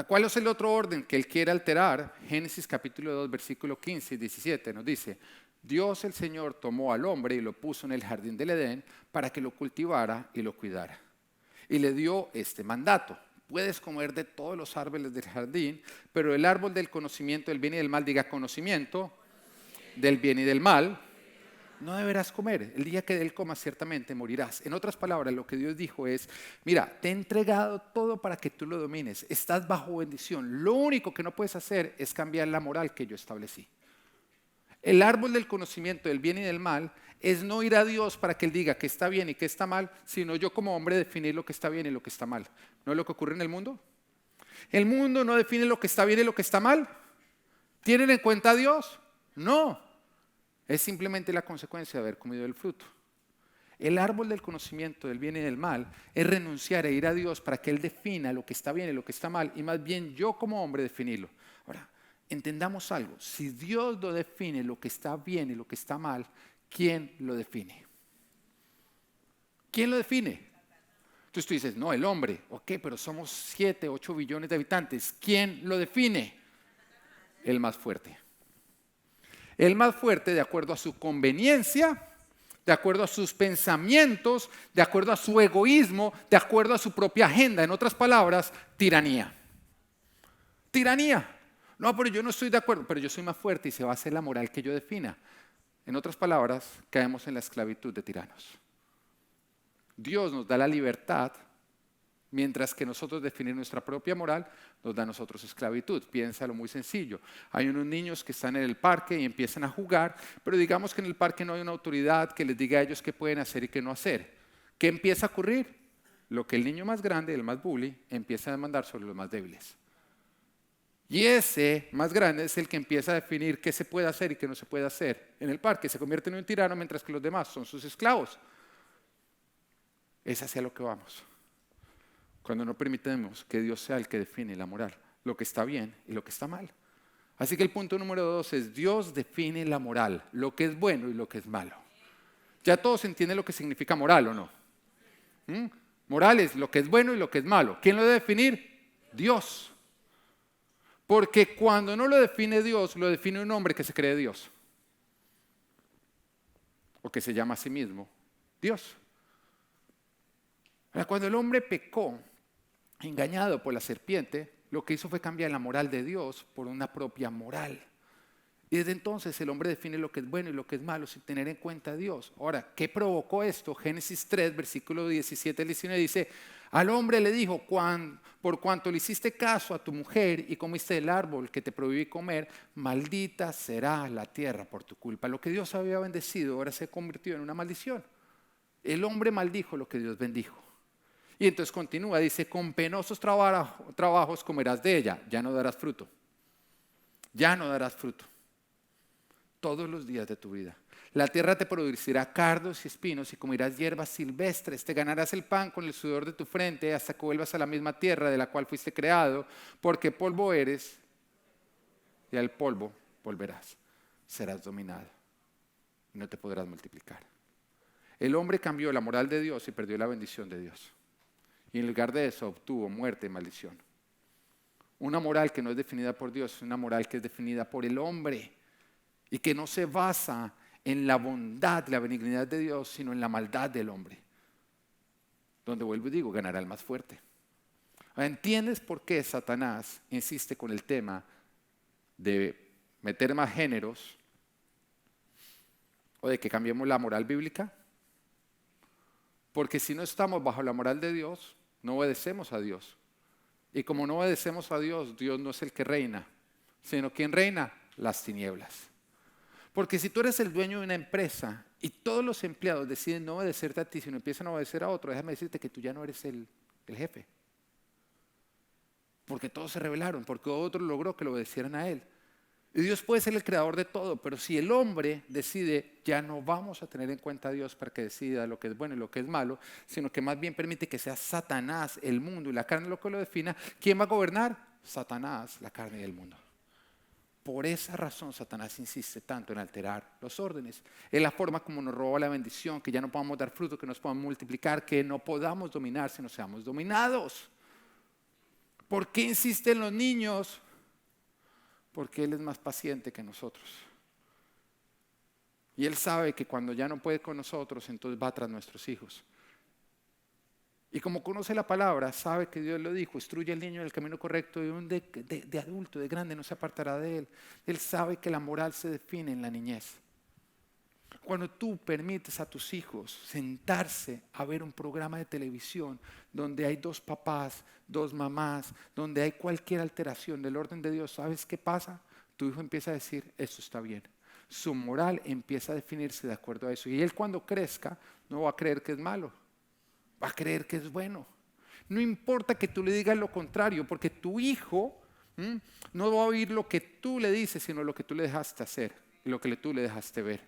¿Cuál es el otro orden que Él quiere alterar? Génesis capítulo 2, versículo 15 y 17 nos dice, Dios el Señor tomó al hombre y lo puso en el jardín del Edén para que lo cultivara y lo cuidara. Y le dio este mandato. Puedes comer de todos los árboles del jardín, pero el árbol del conocimiento del bien y del mal, diga conocimiento del bien y del mal, no deberás comer. El día que de él comas ciertamente morirás. En otras palabras, lo que Dios dijo es, mira, te he entregado todo para que tú lo domines. Estás bajo bendición. Lo único que no puedes hacer es cambiar la moral que yo establecí. El árbol del conocimiento del bien y del mal es no ir a Dios para que Él diga que está bien y que está mal, sino yo como hombre definir lo que está bien y lo que está mal. ¿No es lo que ocurre en el mundo? El mundo no define lo que está bien y lo que está mal. ¿Tienen en cuenta a Dios? No, es simplemente la consecuencia de haber comido el fruto. El árbol del conocimiento del bien y del mal es renunciar a ir a Dios para que Él defina lo que está bien y lo que está mal, y más bien yo como hombre definirlo. Ahora, entendamos algo, si Dios lo define lo que está bien y lo que está mal, ¿quién lo define? ¿Quién lo define? Entonces tú dices, no, el hombre, ok, pero somos 7, 8 billones de habitantes. ¿Quién lo define? El más fuerte. El más fuerte de acuerdo a su conveniencia, de acuerdo a sus pensamientos, de acuerdo a su egoísmo, de acuerdo a su propia agenda. En otras palabras, tiranía. Tiranía. No, pero yo no estoy de acuerdo, pero yo soy más fuerte y se va a hacer la moral que yo defina. En otras palabras, caemos en la esclavitud de tiranos. Dios nos da la libertad, mientras que nosotros definir nuestra propia moral nos da a nosotros esclavitud. Piénsalo muy sencillo. Hay unos niños que están en el parque y empiezan a jugar, pero digamos que en el parque no hay una autoridad que les diga a ellos qué pueden hacer y qué no hacer. ¿Qué empieza a ocurrir? Lo que el niño más grande, el más bully, empieza a demandar sobre los más débiles. Y ese más grande es el que empieza a definir qué se puede hacer y qué no se puede hacer. En el parque se convierte en un tirano mientras que los demás son sus esclavos. Es hacia lo que vamos. Cuando no permitemos que Dios sea el que define la moral, lo que está bien y lo que está mal. Así que el punto número 2 es Dios define la moral, lo que es bueno y lo que es malo. Ya todos entienden lo que significa moral, ¿o no? Moral es lo que es bueno y lo que es malo. ¿Quién lo debe definir? Dios. Porque cuando no lo define Dios, lo define un hombre que se cree Dios. O que se llama a sí mismo Dios. Cuando el hombre pecó, engañado por la serpiente, lo que hizo fue cambiar la moral de Dios por una propia moral. Y desde entonces el hombre define lo que es bueno y lo que es malo sin tener en cuenta a Dios. Ahora, ¿qué provocó esto? Génesis 3, versículo 17 al 19 dice, al hombre le dijo, por cuanto le hiciste caso a tu mujer y comiste del árbol que te prohibí comer, maldita será la tierra por tu culpa. Lo que Dios había bendecido ahora se convirtió en una maldición. El hombre maldijo lo que Dios bendijo. Y entonces continúa, dice, con penosos trabajos comerás de ella, ya no darás fruto. Ya no darás fruto. Todos los días de tu vida. La tierra te producirá cardos y espinos y comerás hierbas silvestres. Te ganarás el pan con el sudor de tu frente hasta que vuelvas a la misma tierra de la cual fuiste creado, porque polvo eres y al polvo volverás. Serás dominado y no te podrás multiplicar. El hombre cambió la moral de Dios y perdió la bendición de Dios. Y en lugar de eso obtuvo muerte y maldición. Una moral que no es definida por Dios, es una moral que es definida por el hombre y que no se basa en la bondad, la benignidad de Dios, sino en la maldad del hombre. Donde vuelvo y digo, ganará el más fuerte. ¿Entiendes por qué Satanás insiste con el tema de meter más géneros o de que cambiemos la moral bíblica? Porque si no estamos bajo la moral de Dios, no obedecemos a Dios. Y como no obedecemos a Dios, Dios no es el que reina, sino quien reina, las tinieblas. Porque si tú eres el dueño de una empresa y todos los empleados deciden no obedecerte a ti, sino empiezan a obedecer a otro, déjame decirte que tú ya no eres el jefe. Porque todos se rebelaron, porque otro logró que lo obedecieran a él. Y Dios puede ser el creador de todo, pero si el hombre decide, ya no vamos a tener en cuenta a Dios para que decida lo que es bueno y lo que es malo, sino que más bien permite que sea Satanás, el mundo y la carne lo que lo defina, ¿quién va a gobernar? Satanás, la carne y el mundo. Por esa razón Satanás insiste tanto en alterar los órdenes. Es la forma como nos roba la bendición, que ya no podamos dar fruto, que nos podamos multiplicar, que no podamos dominar si no seamos dominados. ¿Por qué insiste en los niños? Porque Él es más paciente que nosotros. Y Él sabe que cuando ya no puede con nosotros, entonces va tras nuestros hijos. Y como conoce la palabra, sabe que Dios lo dijo, instruye al niño en el camino correcto y un de adulto, de grande, no se apartará de él. Él sabe que la moral se define en la niñez. Cuando tú permites a tus hijos sentarse a ver un programa de televisión donde hay dos papás, dos mamás, donde hay cualquier alteración del orden de Dios, ¿sabes qué pasa? Tu hijo empieza a decir, esto está bien. Su moral empieza a definirse de acuerdo a eso. Y él cuando crezca no va a creer que es malo, va a creer que es bueno. No importa que tú le digas lo contrario, porque tu hijo no va a oír lo que tú le dices, sino lo que tú le dejaste hacer. lo que tú le dejaste ver.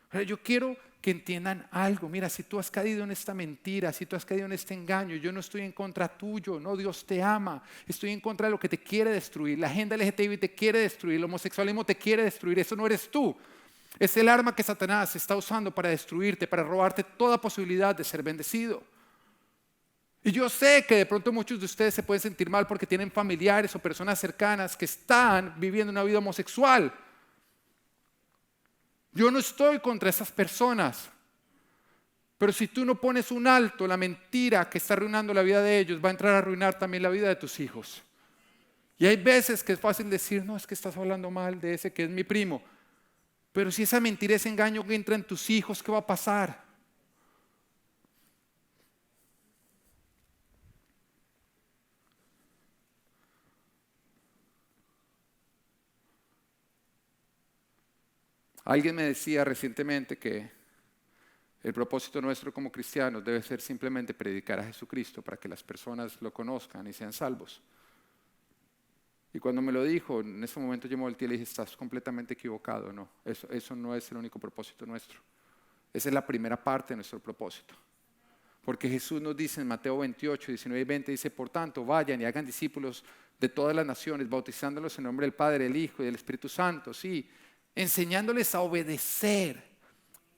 Pero yo quiero que entiendan algo. Mira, si tú has caído en esta mentira, si tú has caído en este engaño, yo no estoy en contra tuyo, no, Dios te ama. Estoy en contra de lo que te quiere destruir. La agenda LGTBI te quiere destruir, el homosexualismo te quiere destruir, eso no eres tú. Es el arma que Satanás está usando para destruirte, para robarte toda posibilidad de ser bendecido. Y yo sé que de pronto muchos de ustedes se pueden sentir mal porque tienen familiares o personas cercanas que están viviendo una vida homosexual. Yo no estoy contra esas personas, pero si tú no pones un alto, la mentira que está arruinando la vida de ellos va a entrar a arruinar también la vida de tus hijos. Y hay veces que es fácil decir, no, es que estás hablando mal de ese que es mi primo. Pero si esa mentira, ese engaño que entra en tus hijos, ¿qué va a pasar? Alguien me decía recientemente que el propósito nuestro como cristianos debe ser simplemente predicar a Jesucristo para que las personas lo conozcan y sean salvos. Y cuando me lo dijo, en ese momento yo me volteé y le dije, estás completamente equivocado. No, eso no es el único propósito nuestro. Esa es la primera parte de nuestro propósito. Porque Jesús nos dice en Mateo 28, 19 y 20, dice, por tanto, vayan y hagan discípulos de todas las naciones, bautizándolos en nombre del Padre, del Hijo y del Espíritu Santo, sí, enseñándoles a obedecer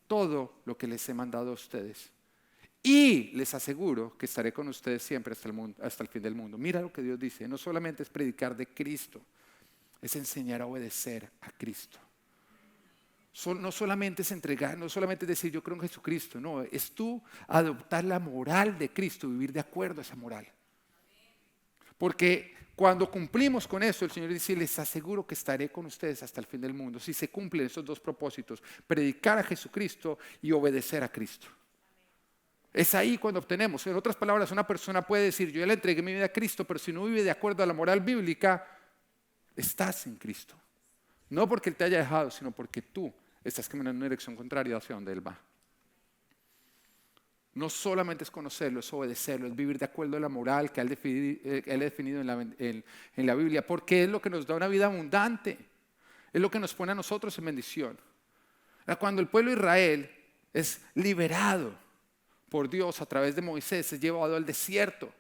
todo lo que les he mandado a ustedes. Y les aseguro que estaré con ustedes siempre hasta el fin del mundo. Mira lo que Dios dice, no solamente es predicar de Cristo, es enseñar a obedecer a Cristo. No solamente es entregar, no solamente es decir yo creo en Jesucristo, no, es tú adoptar la moral de Cristo, vivir de acuerdo a esa moral. Porque cuando cumplimos con eso, el Señor dice, les aseguro que estaré con ustedes hasta el fin del mundo. Si se cumplen esos dos propósitos, predicar a Jesucristo y obedecer a Cristo. Es ahí cuando obtenemos. En otras palabras, una persona puede decir, yo ya le entregué mi vida a Cristo, pero si no vive de acuerdo a la moral bíblica, estás en Cristo. No porque Él te haya dejado, sino porque tú estás caminando en una dirección contraria hacia donde Él va. No solamente es conocerlo, es obedecerlo, es vivir de acuerdo a la moral que Él ha definido en la Biblia, porque es lo que nos da una vida abundante, es lo que nos pone a nosotros en bendición. Cuando el pueblo de Israel es liberado por Dios a través de Moisés, es llevado al desierto,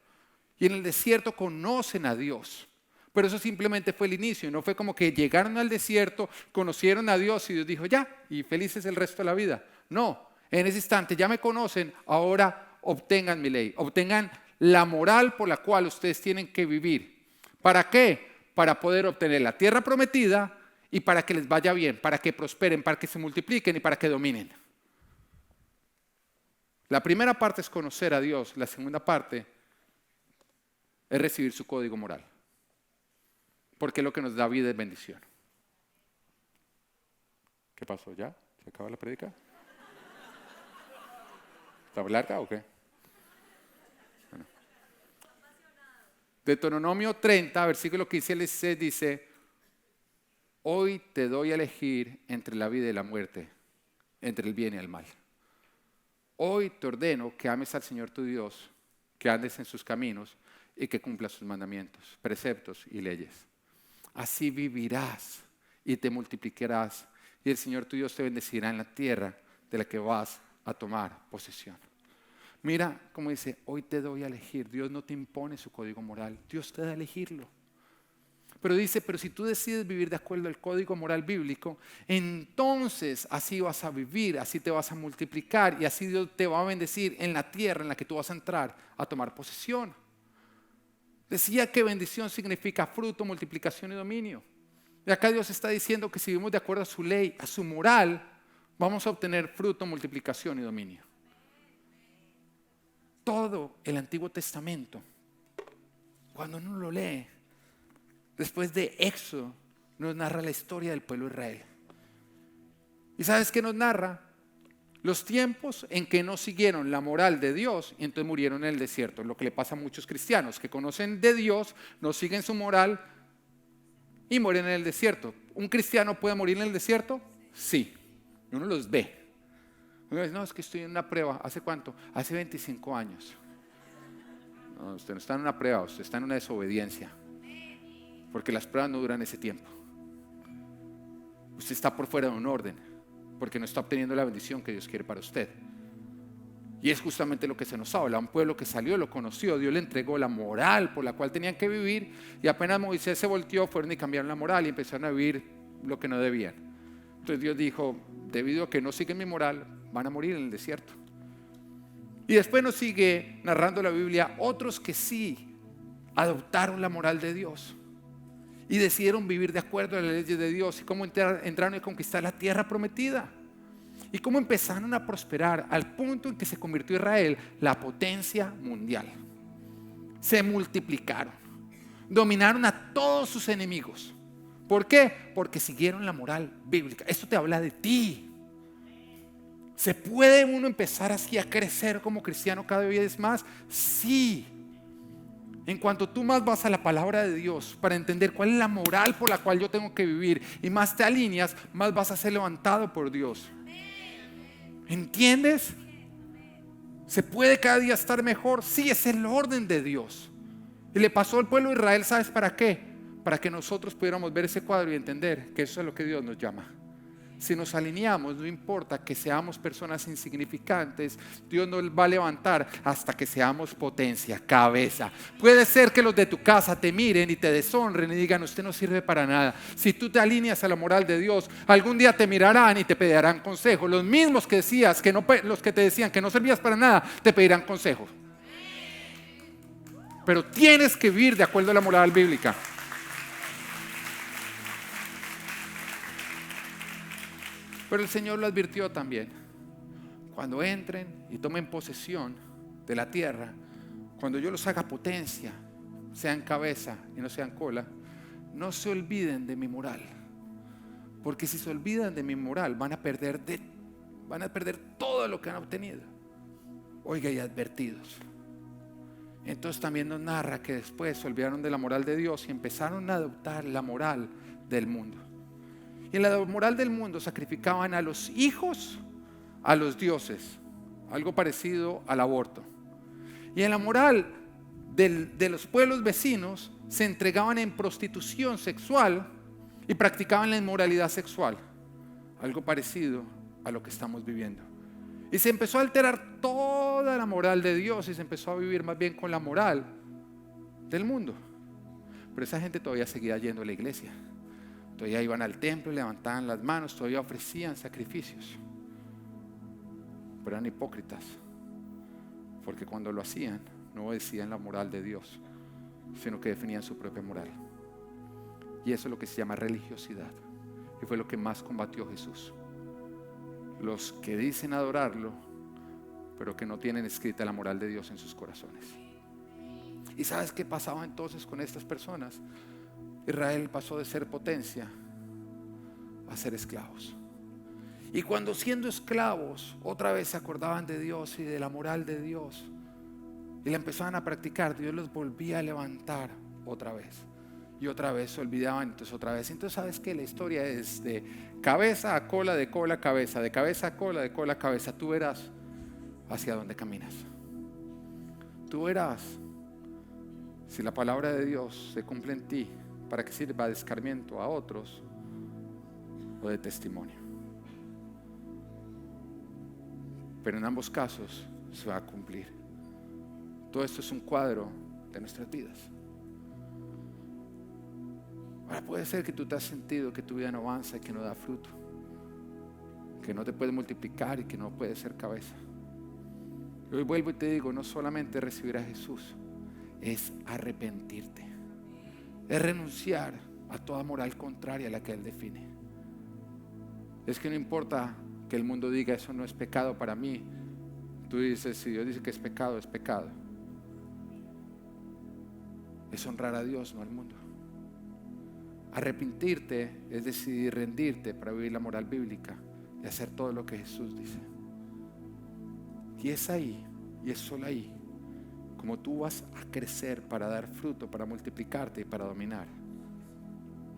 y en el desierto conocen a Dios. Pero eso simplemente fue el inicio, no fue como que llegaron al desierto, conocieron a Dios y Dios dijo ya, y felices el resto de la vida. No, en ese instante ya me conocen, ahora obtengan mi ley, obtengan la moral por la cual ustedes tienen que vivir. ¿Para qué? Para poder obtener la tierra prometida y para que les vaya bien, para que prosperen, para que se multipliquen y para que dominen. La primera parte es conocer a Dios, la segunda parte es recibir su código moral. Porque es lo que nos da vida y bendición. ¿Qué pasó ya? ¿Se acaba la prédica? ¿Está larga o qué? Bueno. Deuteronomio 30, versículo 15 al 16 dice, hoy te doy a elegir entre la vida y la muerte, entre el bien y el mal. Hoy te ordeno que ames al Señor tu Dios, que andes en sus caminos y que cumplas sus mandamientos, preceptos y leyes. Así vivirás y te multiplicarás y el Señor tu Dios te bendecirá en la tierra de la que vas a tomar posesión. Mira cómo dice, hoy te doy a elegir. Dios no te impone su código moral, Dios te da a elegirlo. Pero dice, pero si tú decides vivir de acuerdo al código moral bíblico, entonces así vas a vivir, así te vas a multiplicar y así Dios te va a bendecir en la tierra en la que tú vas a entrar a tomar posesión. Decía que bendición significa fruto, multiplicación y dominio. Y acá Dios está diciendo que si vivimos de acuerdo a su ley, a su moral, vamos a obtener fruto, multiplicación y dominio. Todo el Antiguo Testamento, cuando uno lo lee, después de Éxodo, nos narra la historia del pueblo de Israel. ¿Y sabes qué nos narra? Los tiempos en que no siguieron la moral de Dios y entonces murieron en el desierto. Lo que le pasa a muchos cristianos que conocen de Dios, no siguen su moral y mueren en el desierto. ¿Un cristiano puede morir en el desierto? Sí. Y uno los ve. Uno dice, no, es que estoy en una prueba. ¿Hace cuánto? Hace 25 años. No, usted no está en una prueba, usted está en una desobediencia. Porque las pruebas no duran ese tiempo. usted está por fuera de un orden, porque no está obteniendo la bendición que Dios quiere para usted. Y es justamente lo que se nos habla. Un pueblo que salió, lo conoció, Dios le entregó la moral por la cual tenían que vivir, y apenas Moisés se volteó, fueron y cambiaron la moral y empezaron a vivir lo que no debían. Entonces Dios dijo, debido a que no siguen mi moral, van a morir en el desierto. Y después nos sigue narrando la Biblia otros que sí adoptaron la moral de Dios y decidieron vivir de acuerdo a las leyes de Dios, y cómo entraron a conquistar la tierra prometida. Y cómo empezaron a prosperar al punto en que se convirtió Israel la potencia mundial. Se multiplicaron, dominaron a todos sus enemigos. ¿Por qué? Porque siguieron la moral bíblica. Esto te habla de ti. ¿Se puede uno empezar así a crecer como cristiano cada vez más? Sí. En cuanto tú más vas a la palabra de Dios para entender cuál es la moral por la cual yo tengo que vivir, y más te alineas, más vas a ser levantado por Dios. ¿Entiendes? ¿Se puede cada día estar mejor? Sí, es el orden de Dios. Y le pasó al pueblo de Israel, ¿sabes para qué? Para que nosotros pudiéramos ver ese cuadro y entender que eso es lo que Dios nos llama. Si nos alineamos, no importa que seamos personas insignificantes, Dios nos va a levantar hasta que seamos potencia, cabeza. Puede ser que los de tu casa te miren y te deshonren y digan, usted no sirve para nada. Si tú te alineas a la moral de Dios, algún día te mirarán y te pedirán consejo. Los mismos que decías que no, los que te decían que no servías para nada, te pedirán consejo. Pero tienes que vivir de acuerdo a la moral bíblica. Pero el Señor lo advirtió también. Cuando entren y tomen posesión de la tierra, cuando yo los haga potencia, sean cabeza y no sean cola, no se olviden de mi moral. Porque si se olvidan de mi moral, van a perder todo lo que han obtenido. Oiga, y advertidos. Entonces también nos narra que después se olvidaron de la moral de Dios y empezaron a adoptar la moral del mundo. Y en la moral del mundo sacrificaban a los hijos a los dioses, algo parecido al aborto. Y en la moral de los pueblos vecinos se entregaban en prostitución sexual y practicaban la inmoralidad sexual, algo parecido a lo que estamos viviendo. Y se empezó a alterar toda la moral de Dios y se empezó a vivir más bien con la moral del mundo. Pero esa gente todavía seguía yendo a la iglesia. Todavía iban al templo, levantaban las manos, todavía ofrecían sacrificios. Pero eran hipócritas, porque cuando lo hacían no obedecían la moral de Dios, sino que definían su propia moral. Y eso es lo que se llama religiosidad, y fue lo que más combatió Jesús. Los que dicen adorarlo, pero que no tienen escrita la moral de Dios en sus corazones. ¿Y sabes qué pasaba entonces con estas personas? Israel pasó de ser potencia a ser esclavos. Y cuando siendo esclavos otra vez se acordaban de Dios y de la moral de Dios y la empezaban a practicar, Dios los volvía a levantar otra vez. Y otra vez se olvidaban, entonces otra vez. Entonces sabes que la historia es de cabeza a cola, de cola a cabeza, de cabeza a cola, de cola a cabeza. Tú verás hacia dónde caminas. Tú verás si la palabra de Dios se cumple en ti, para que sirva de escarmiento a otros o de testimonio. Pero en ambos casos se va a cumplir. Todo esto es un cuadro de nuestras vidas. Ahora puede ser que tú te has sentido que tu vida no avanza y que no da fruto, que no te puedes multiplicar y que no puedes ser cabeza. Y hoy vuelvo y te digo, no solamente recibir a Jesús, es arrepentirte. Es renunciar a toda moral contraria a la que Él define. Es que no importa que el mundo diga eso no es pecado para mí. Tú dices, si Dios dice que es pecado, es pecado. Es honrar a Dios, no al mundo. Arrepentirte es decidir rendirte para vivir la moral bíblica y hacer todo lo que Jesús dice. Y es ahí, y es solo ahí, como tú vas a crecer para dar fruto, para multiplicarte y para dominar.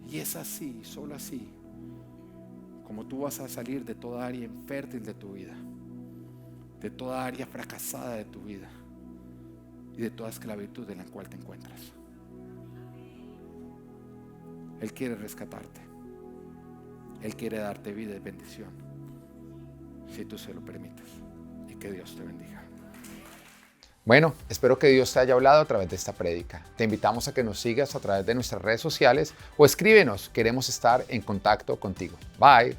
Y es así, solo así, como tú vas a salir de toda área infértil de tu vida, de toda área fracasada de tu vida y de toda esclavitud en la cual te encuentras. Él quiere rescatarte. Él quiere darte vida y bendición, si tú se lo permites. Y que Dios te bendiga. Bueno, espero que Dios te haya hablado a través de esta prédica. Te invitamos a que nos sigas a través de nuestras redes sociales o escríbenos. Queremos estar en contacto contigo. Bye.